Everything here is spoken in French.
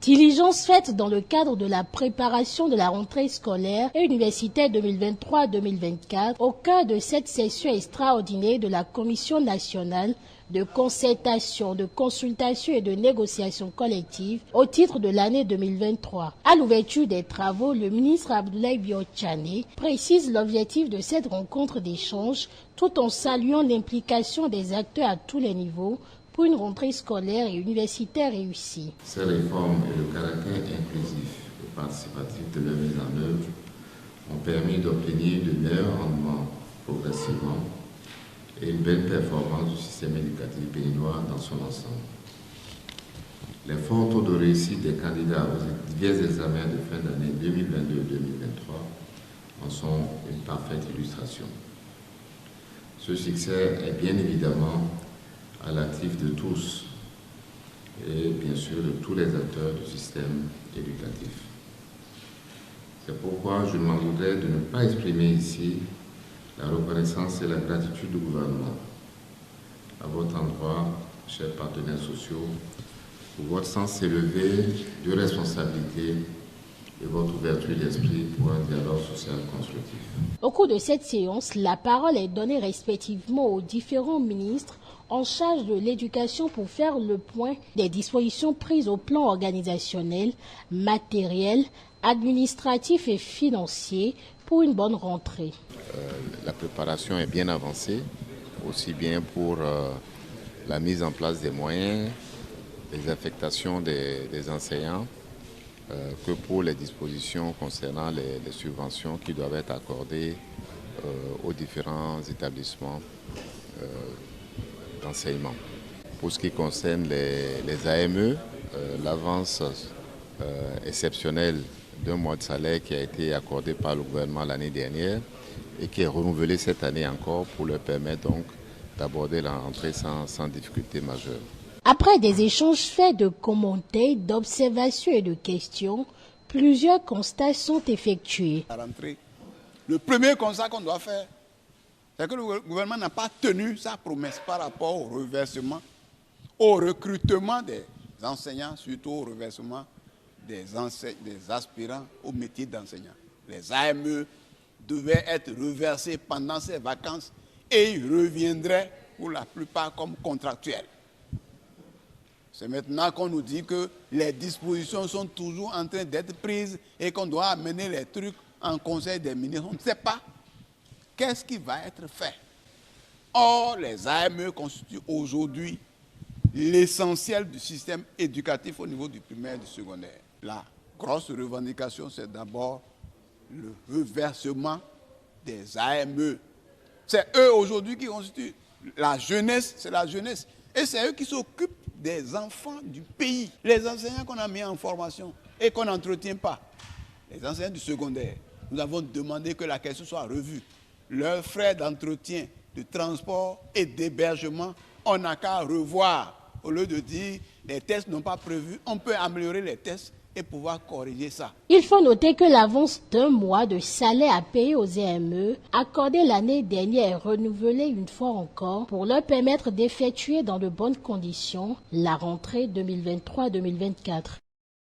Diligence faite dans le cadre de la préparation de la rentrée scolaire et universitaire 2023-2024 au cœur de cette session extraordinaire de la Commission nationale de concertation, de consultation et de négociation collective au titre de l'année 2023. À l'ouverture des travaux, le ministre Abdoulaye Biotchane précise l'objectif de cette rencontre d'échange tout en saluant l'implication des acteurs à tous les niveaux pour une rentrée scolaire et universitaire réussie. Ces réformes et le caractère inclusif et participatif de leur mise en œuvre ont permis d'obtenir de meilleurs rendements progressivement et une belle performance du système éducatif béninois dans son ensemble. Les forts taux de réussite des candidats aux divers examens de fin d'année 2022-2023 en sont une parfaite illustration. Ce succès est bien évidemment à l'actif de tous et bien sûr de tous les acteurs du système éducatif. C'est pourquoi je m'en voudrais de ne pas exprimer ici la reconnaissance et la gratitude du gouvernement à votre endroit, chers partenaires sociaux, pour votre sens élevé de responsabilité et votre ouverture d'esprit pour un dialogue social constructif. Au cours de cette séance, la parole est donnée respectivement aux différents ministres en charge de l'éducation pour faire le point des dispositions prises au plan organisationnel, matériel, administratif et financier pour une bonne rentrée. La préparation est bien avancée, aussi bien pour la mise en place des moyens, les affectations des enseignants, que pour les dispositions concernant les subventions qui doivent être accordées aux différents établissements d'enseignement. Pour ce qui concerne les AME, l'avance exceptionnelle d'un mois de salaire qui a été accordée par le gouvernement l'année dernière et qui est renouvelée cette année encore pour leur permettre donc d'aborder la rentrée sans difficulté majeure. Après des échanges faits de commentaires, d'observations et de questions, plusieurs constats sont effectués. La rentrée, le premier constat qu'on doit faire, c'est que le gouvernement n'a pas tenu sa promesse par rapport au reversement, au recrutement des enseignants, surtout au reversement des aspirants au métier d'enseignant. Les AME devaient être reversés pendant ces vacances et ils reviendraient pour la plupart comme contractuels. C'est maintenant qu'on nous dit que les dispositions sont toujours en train d'être prises et qu'on doit amener les trucs en conseil des ministres. On ne sait pas qu'est-ce qui va être fait. Or, les AME constituent aujourd'hui l'essentiel du système éducatif au niveau du primaire et du secondaire. La grosse revendication, c'est d'abord le reversement des AME. C'est eux aujourd'hui qui constituent la jeunesse, c'est la jeunesse. Et c'est eux qui s'occupent des enfants du pays. Les enseignants qu'on a mis en formation et qu'on n'entretient pas, les enseignants du secondaire, nous avons demandé que la question soit revue. Leurs frais d'entretien, de transport et d'hébergement, on n'a qu'à revoir. Au lieu de dire les tests n'ont pas prévu, on peut améliorer les tests et pouvoir corriger ça. Il faut noter que l'avance d'un mois de salaire à payer aux AME, accordée l'année dernière, est renouvelée une fois encore pour leur permettre d'effectuer dans de bonnes conditions la rentrée 2023-2024.